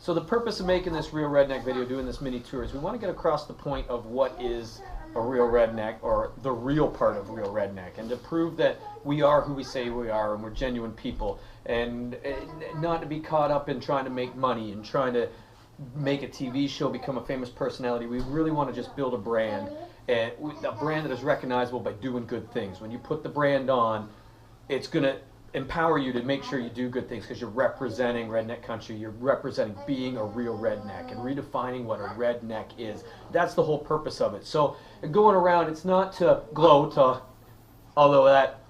So the purpose of making this Real Redneck video, doing this mini tour, is we want to get across the point of what is a real redneck, or the real part of real redneck, and to prove that we are who we say we are, and we're genuine people, and not to be caught up in trying to make money and trying to make a TV show, become a famous personality. We really want to just build a brand, and a brand that is recognizable by doing good things. When you put the brand on, it's going to empower you to make sure you do good things, because you're representing redneck country, you're representing being a real redneck and redefining what a redneck is. That's the whole purpose of it. So going around, it's not to gloat, although that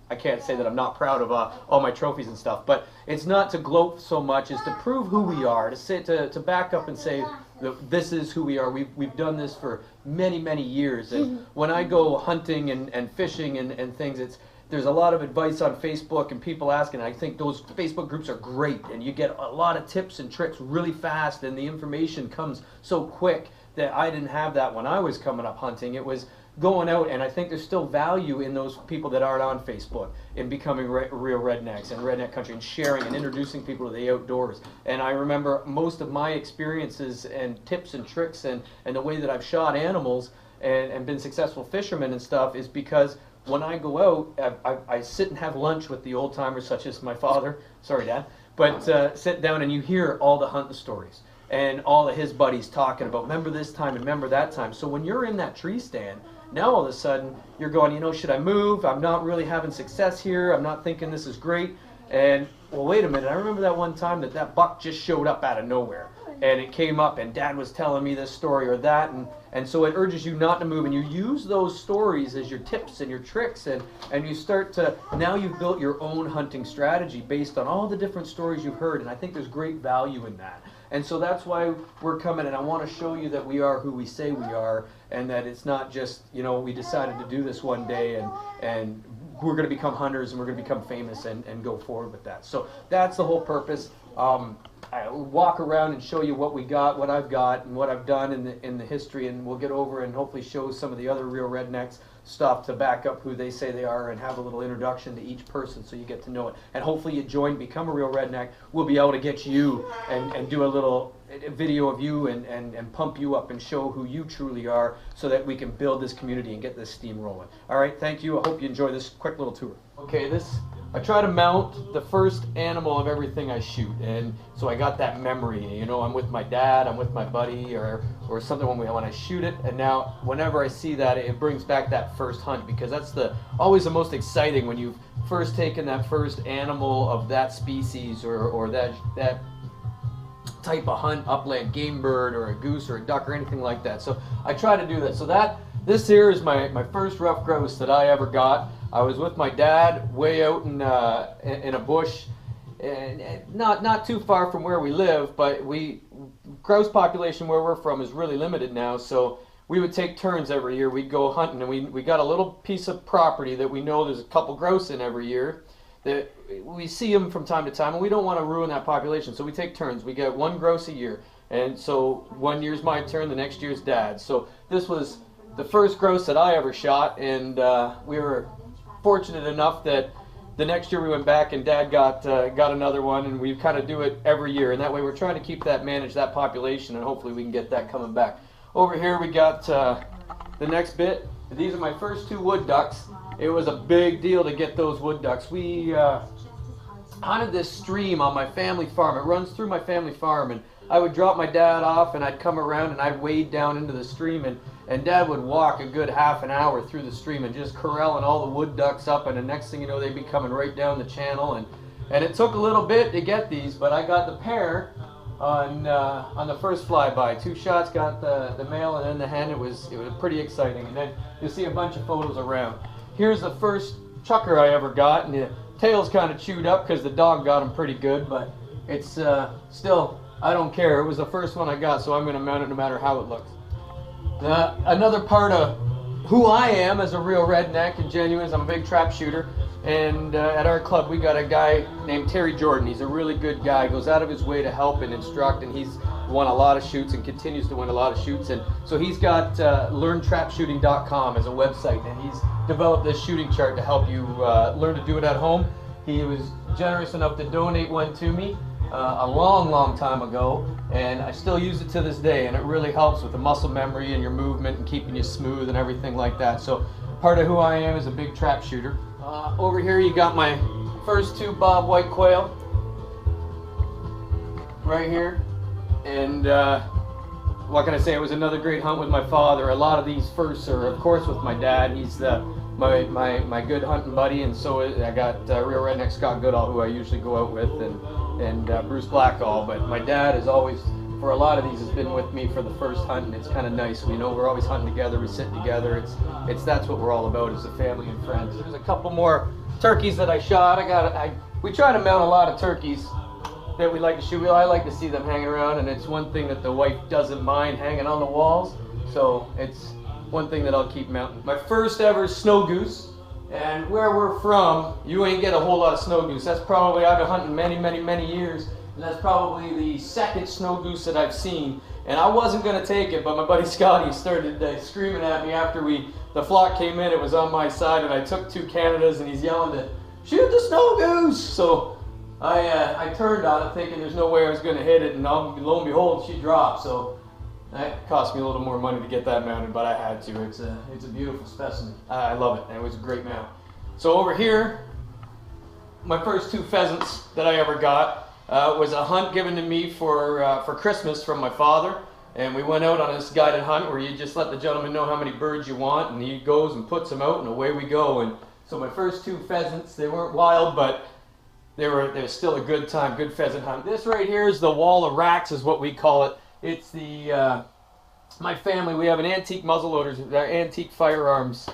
I can't say that I'm not proud of all my trophies and stuff, but it's not to gloat so much as to prove who we are, to back up and say that this is who we are. We've done this for many years, and when I go hunting and fishing and things, there's a lot of advice on Facebook and people asking. I think those Facebook groups are great, and you get a lot of tips and tricks really fast, and the information comes so quick that I didn't have that when I was coming up hunting. It was going out, and I think there's still value in those people that aren't on Facebook in becoming real rednecks and redneck country, and sharing and introducing people to the outdoors. And I remember most of my experiences and tips and tricks and the way that I've shot animals and been successful fishermen and stuff is because when I go out, I sit and have lunch with the old timers, such as my father. Sorry, Dad. But sit down and you hear all the hunting stories and all of his buddies talking about, remember this time and remember that time. So when you're in that tree stand, now all of a sudden you're going, you know, should I move? I'm not really having success here. I'm not thinking this is great. And well, wait a minute. I remember that one time that buck just showed up out of nowhere. And it came up, and Dad was telling me this story or that, and so it urges you not to move, and you use those stories as your tips and your tricks, and you start to, now you've built your own hunting strategy based on all the different stories you've heard, and I think there's great value in that. And so that's why we're coming, and I want to show you that we are who we say we are, and that it's not just, you know, we decided to do this one day, and we're going to become hunters, and we're going to become famous, and go forward with that. So that's the whole purpose. I'll walk around and show you what we got, what I've got, and what I've done in the history, and we'll get over and hopefully show some of the other real rednecks stuff to back up who they say they are, and have a little introduction to each person so you get to know it. And hopefully you join, become a real redneck. We'll be able to get you and do a little video of you and pump you up and show who you truly are, so that we can build this community and get this steam rolling. All right, thank you. I hope you enjoy this quick little tour. Okay, I try to mount the first animal of everything I shoot, and so I got that memory. You know, I'm with my dad, I'm with my buddy, or something when I shoot it. And now, whenever I see that, it brings back that first hunt, because that's always the most exciting, when you've first taken that first animal of that species or that type of hunt, upland game bird or a goose or a duck or anything like that. So I try to do that. So this here is my first rough grouse that I ever got. I was with my dad way out in a bush, and not too far from where we live, but grouse population where we're from is really limited now, so we would take turns every year. We'd go hunting, and we got a little piece of property that we know there's a couple grouse in every year, that we see them from time to time, and we don't want to ruin that population, so we take turns. We get one grouse a year, and so one year's my turn, the next year's Dad's. So this was the first grouse that I ever shot, and we were fortunate enough that the next year we went back and Dad got another one, and we kind of do it every year, and that way we're trying to keep manage that population, and hopefully we can get that coming back. Over here we got the next bit. These are my first two wood ducks. It was a big deal to get those wood ducks. We hunted this stream on my family farm. It runs through my family farm, and I would drop my dad off, and I'd come around and I'd wade down into the stream, and Dad would walk a good half an hour through the stream and just corralling all the wood ducks up, and the next thing you know, they'd be coming right down the channel, and it took a little bit to get these, but I got the pair on the first flyby. 2 shots, got the male and then the hen. It was pretty exciting, and then you'll see a bunch of photos around. Here's the first chucker I ever got, and the tail's kind of chewed up because the dog got him pretty good, but it's still, I don't care. It was the first one I got, so I'm going to mount it no matter how it looks. Another part of who I am as a real redneck and genuine is I'm a big trap shooter, and at our club we got a guy named Terry Jordan. He's a really good guy, goes out of his way to help and instruct, and he's won a lot of shoots and continues to win a lot of shoots. And so he's got learntrapshooting.com as a website, and he's developed this shooting chart to help you learn to do it at home. He was generous enough to donate one to me, a long time ago, and I still use it to this day, and it really helps with the muscle memory and your movement and keeping you smooth and everything like that. So part of who I am is a big trap shooter. Over here you got my first 2 bob white quail right here, and what can I say? It was another great hunt with my father. A lot of these firsts are, of course, with my dad. He's my good hunting buddy, and so I got Real Redneck Scott Goodall, who I usually go out with, and Bruce Blackall. But my dad is always, for a lot of these, has been with me for the first hunt, and it's kind of nice. We know we're always hunting together, we sit together. That's what we're all about, as a family and friends. There's a couple more turkeys that I shot. We try to mount a lot of turkeys that we like to shoot. I like to see them hanging around, and it's one thing that the wife doesn't mind, hanging on the walls. So it's one thing that I'll keep mounting. My first ever snow goose, and where we're from, you ain't get a whole lot of snow goose. That's probably, I've been hunting many years, and that's probably the second snow goose that I've seen. And I wasn't gonna take it, but my buddy Scotty started screaming at me after the flock came in. It was on my side, and I took 2 Canadas, and he's yelling to shoot the snow goose. So I turned on it thinking there's no way I was going to hit it, and lo and behold, she dropped. So that cost me a little more money to get that mounted, but I had to. It's a beautiful specimen. I love it, and it was a great mount. So over here, my first 2 pheasants that I ever got was a hunt given to me for Christmas from my father, and we went out on this guided hunt where you just let the gentleman know how many birds you want, and he goes and puts them out, and away we go. And so my first 2 pheasants, they weren't wild, but they were still a good time, good pheasant hunt. This right here is the wall of racks, is what we call it. It's my family, we have an antique muzzleloaders, antique firearms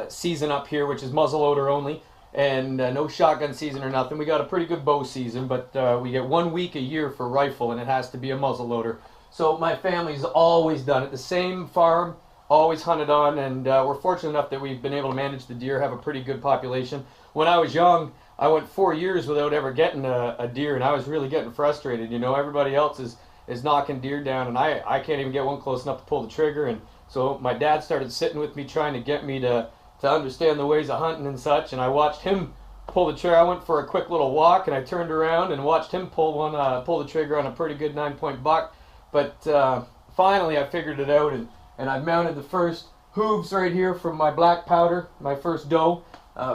season up here, which is muzzleloader only, and no shotgun season or nothing. We got a pretty good bow season, but we get 1 week a year for rifle, and it has to be a muzzleloader. So my family's always done it. The same farm, always hunted on, and we're fortunate enough that we've been able to manage the deer, have a pretty good population. When I was young, I went 4 years without ever getting a deer, and I was really getting frustrated. You know, everybody else is knocking deer down, and I can't even get one close enough to pull the trigger. And so my dad started sitting with me, trying to get me to understand the ways of hunting and such, and I watched him pull the trigger. I went for a quick little walk, and I turned around and watched him pull the trigger on a pretty good 9-point buck. But finally I figured it out, and I mounted the first hooves right here from my black powder, my first doe.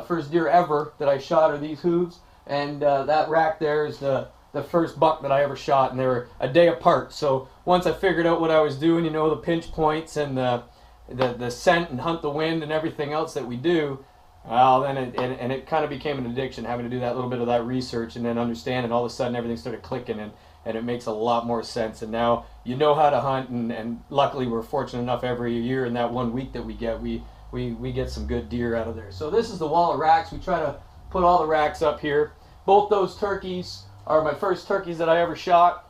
First deer ever that I shot are these hooves, and that rack there is the first buck that I ever shot, and they were a day apart. So once I figured out what I was doing, you know, the pinch points and the scent and hunt the wind and everything else that we do, well, then it kind of became an addiction, having to do that little bit of that research and then understand, and all of a sudden everything started clicking, and it makes a lot more sense. And now you know how to hunt, and luckily we're fortunate enough every year in that 1 week that we get, we get some good deer out of there. So this is the wall of racks. We try to put all the racks up here. Both those turkeys are my first turkeys that I ever shot.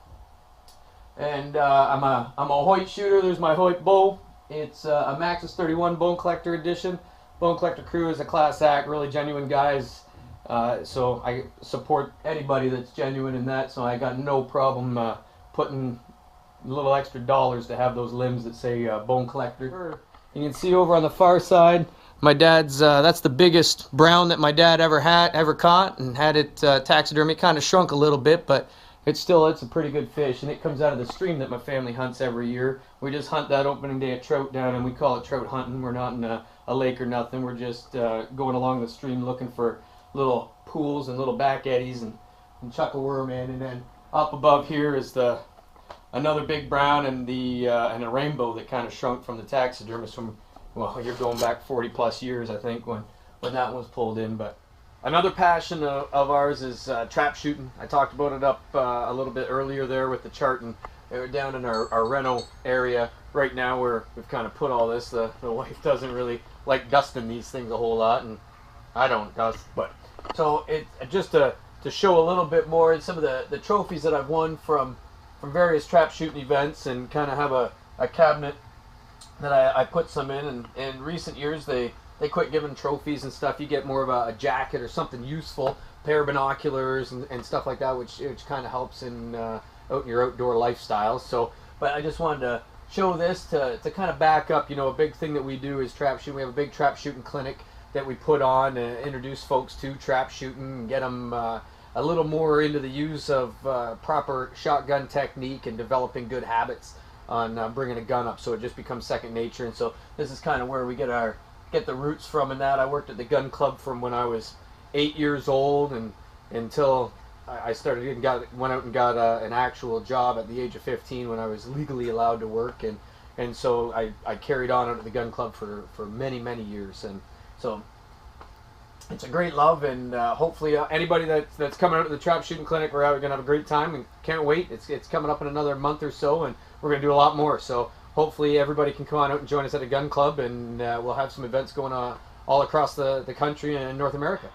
And I'm a Hoyt shooter. There's my Hoyt bow. It's a Maxus 31 Bone Collector edition. Bone Collector crew is a class act, really genuine guys. So I support anybody that's genuine in that. So I got no problem putting a little extra dollars to have those limbs that say Bone Collector. You can see over on the far side, my dad's, that's the biggest brown that my dad ever caught, and had it taxidermy. Kind of shrunk a little bit, but it's a pretty good fish, and it comes out of the stream that my family hunts every year. We just hunt that opening day of trout down, and we call it trout hunting. We're not in a lake or nothing. We're just going along the stream looking for little pools and little back eddies and chuckle worm in. And then up above here is another big brown and a rainbow that kind of shrunk from the taxidermist from, well, you're going back 40 plus years, I think, when that was pulled in. But another passion of ours is trap shooting. I talked about it up a little bit earlier there with the chart, and we're down in our Reno area right now where we've kind of put all this. The wife doesn't really like dusting these things a whole lot, and I don't dust. But so it just to show a little bit more some of the trophies that I've won from various trap shooting events, and kind of have a cabinet that I put some in. And in recent years they quit giving trophies and stuff. You get more of a jacket or something useful, pair of binoculars and stuff like that, which kind of helps in out in your outdoor lifestyle. So, but I just wanted to show this to kind of back up, you know, a big thing that we do is trap shooting. We have a big trap shooting clinic that we put on to introduce folks to trap shooting and get them a little more into the use of proper shotgun technique and developing good habits on bringing a gun up, so it just becomes second nature. And so this is kind of where we get the roots from. In that I worked at the gun club from when I was 8 years old and until I started and went out and got an actual job at the age of 15 when I was legally allowed to work, and so I carried on out at the gun club for many years. And so it's a great love, and hopefully anybody that's coming out to the trap shooting clinic, we're going to have a great time, and can't wait. It's coming up in another month or so, and we're going to do a lot more. So hopefully everybody can come on out and join us at a gun club, and we'll have some events going on all across the country and North America.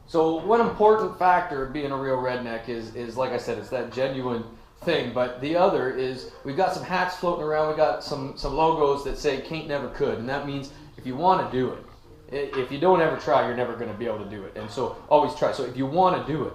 So one important factor of being a real redneck is like I said, it's that genuine thing. But the other is we've got some hats floating around. We got some logos that say "Can't Never Could," and that means if you want to do it, if you don't ever try, you're never going to be able to do it. And so always try. So if you want to do it,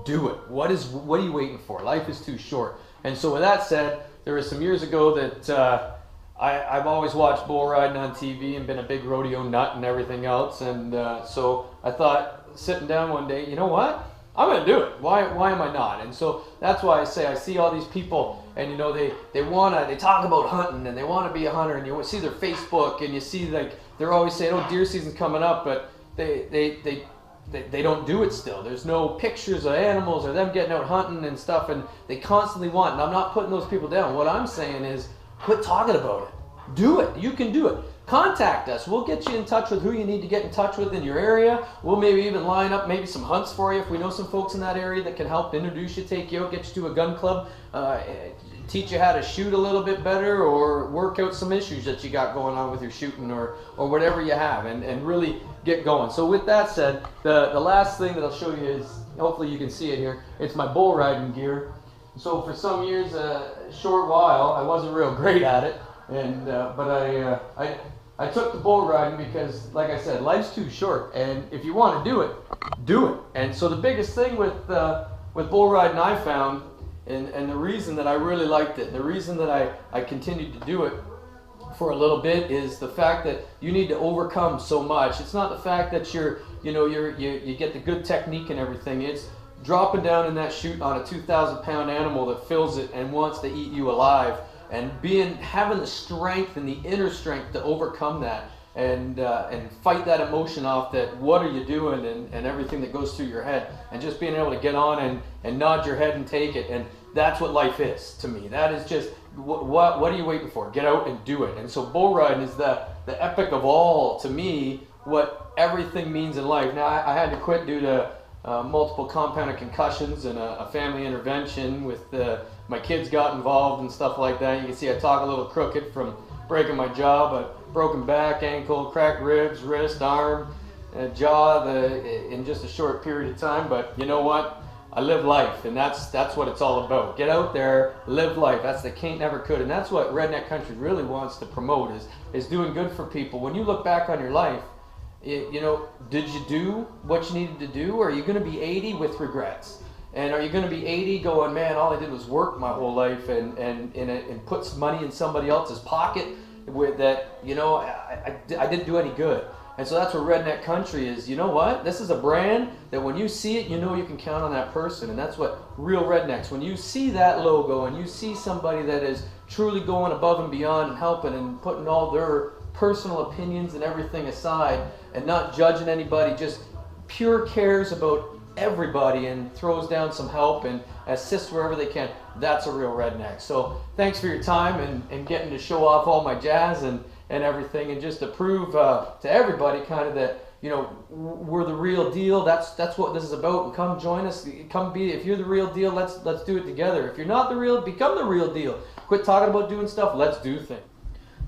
do it. What are you waiting for? Life is too short. And so with that said, there was some years ago that I've always watched bull riding on TV and been a big rodeo nut and everything else. And so I thought, sitting down one day, you know what? I'm going to do it. Why am I not? And so that's why I say I see all these people, and you know they talk about hunting and they want to be a hunter, and you see their Facebook and you see like they're always saying, oh, deer season's coming up, but they don't do it still. There's no pictures of animals or them getting out hunting and stuff, and they constantly want. And I'm not putting those people down. What I'm saying is quit talking about it. Do it. You can do it. Contact us. We'll get you in touch with who you need to get in touch with in your area. We'll maybe even line up maybe some hunts for you if we know some folks in that area that can help introduce you, take you out, get you to a gun club, teach you how to shoot a little bit better, or work out some issues that you got going on with your shooting, or whatever you have, and really get going. So with that said, the last thing that I'll show you is, hopefully you can see it here, it's my bull riding gear. So for some years, a short while, I wasn't real great at it, and but I took the bull riding because, like I said, life's too short, and if you want to do it, do it. And so the biggest thing with bull riding I found, and the reason that I really liked it, and the reason that I continued to do it for a little bit, is the fact that you need to overcome so much. It's not the fact that you get the good technique and everything. It's dropping down in that chute on a 2,000-pound animal that fills it and wants to eat you alive, and having the strength and the inner strength to overcome that, and fight that emotion off, that what are you doing, and everything that goes through your head, and just being able to get on and nod your head and take it. And that's what life is to me. That is just what are you waiting for? Get out and do it. And so bull riding is the epic of all, to me, what everything means in life. Now I had to quit due to multiple compounded concussions and a family intervention with my kids got involved and stuff like that. You can see I talk a little crooked from breaking my jaw, but broken back, ankle, cracked ribs, wrist, arm, jaw in just a short period of time. But you know what? I live life, and that's what it's all about. Get out there, live life. That's the can't never could, and that's what Redneck Country really wants to promote, is doing good for people. When you look back on your life, you know, did you do what you needed to do, or are you going to be 80 with regrets? And are you going to be 80 going, man, all I did was work my whole life and put some money in somebody else's pocket with that, you know, I didn't do any good. And so that's what Redneck Country is. You know what? This is a brand that when you see it, you know you can count on that person. And that's what real rednecks, when you see that logo and you see somebody that is truly going above and beyond and helping and putting all their personal opinions and everything aside and not judging anybody, just pure cares about everybody and throws down some help and assists wherever they can, that's a real redneck. So thanks for your time and getting to show off all my jazz and everything, and just to prove to everybody kind of that, you know, we're the real deal. That's what this is about. And come join us. Come be. If you're the real deal, let's do it together. If you're not the real, become the real deal. Quit talking about doing stuff. Let's do things.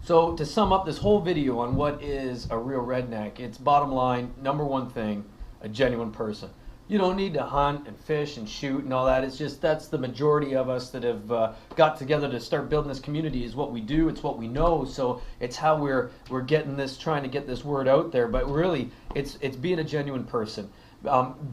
So to sum up this whole video on what is a real redneck, it's bottom line, number one thing, a genuine person. You don't need to hunt and fish and shoot and all that. It's just that's the majority of us that have got together to start building this community, is what we do. It's what we know. So it's how we're getting this, trying to get this word out there. But really, it's being a genuine person,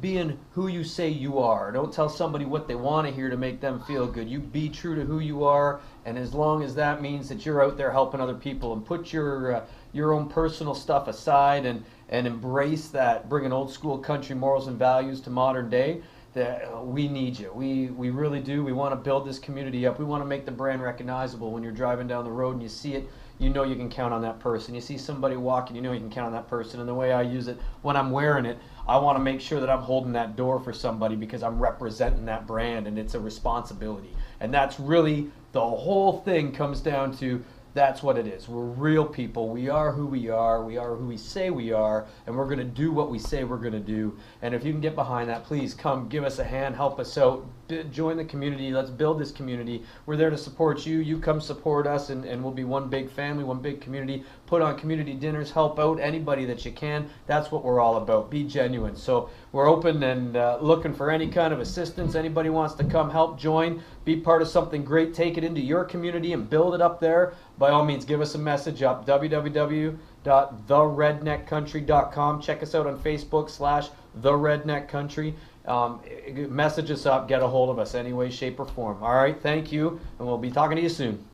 being who you say you are. Don't tell somebody what they want to hear to make them feel good. You be true to who you are, and as long as that means that you're out there helping other people, and put your own personal stuff aside and embrace that, bringing old school country morals and values to modern day, that we need you. We really do. We want to build this community up. We want to make the brand recognizable. When you're driving down the road and you see it, you know you can count on that person. You see somebody walking, you know you can count on that person. And the way I use it, when I'm wearing it, I want to make sure that I'm holding that door for somebody because I'm representing that brand, and it's a responsibility. And that's really the whole thing comes down to. That's what it is. We're real people. We are who we are. We are who we say we are, and we're going to do what we say we're going to do. And if you can get behind that, please come give us a hand, help us out, join the community. Let's build this community. We're there to support you. You come support us, and we'll be one big family, one big community. Put on community dinners, help out anybody that you can. That's what we're all about. Be genuine. So we're open and looking for any kind of assistance. Anybody wants to come help, join, be part of something great, take it into your community and build it up there. By all means, give us a message up, www.theredneckcountry.com. Check us out on Facebook /TheRedneckCountry. Message us up, get a hold of us any way, shape, or form. All right, thank you, and we'll be talking to you soon.